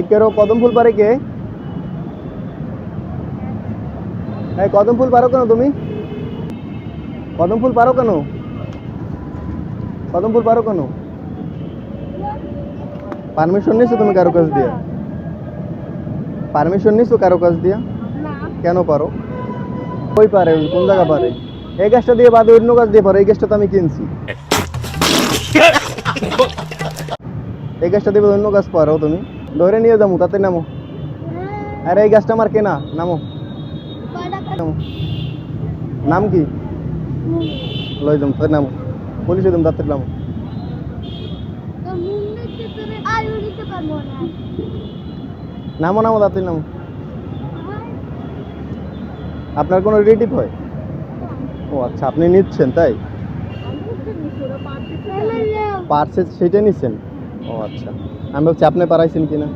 কেরো কদম ফুল পারে কে? এই কদম ফুল পারো কেন তুমি? কদম ফুল পারো কেন? কদম ফুল পারো কেন? পারমিশন নিছো তুমি কারো কাছ দিয়ে? পারমিশন নিছো কারো কাছ দিয়ে? কেন পারো? কই পারে? কোন জায়গা পারে? এই গাছটা দিয়ে বাদে অন্য গাছ দিয়ে পারো। এই গাছটা তো আমি কিনছি। এই গাছটা দিয়ে অন্য গাছ পারো তুমি? ধরে নিয়ে যাবো, তাতে নামো। আরে এই গাছটা আমার কেনা, নামো। নামো। নাম কি? লই যাম, তাতে নামো। পুলিশে দিম, তাতে নামো। নামো নামো, তাতে নামো। আপনার কোনো রিলেটিভ হয়? ও আচ্ছা, আপনি নিচ্ছেন তাই? পার্সে সেটা নিচ্ছেন? ও আচ্ছা, আমি ভাবছি আপনি পারাইছেন কিনা।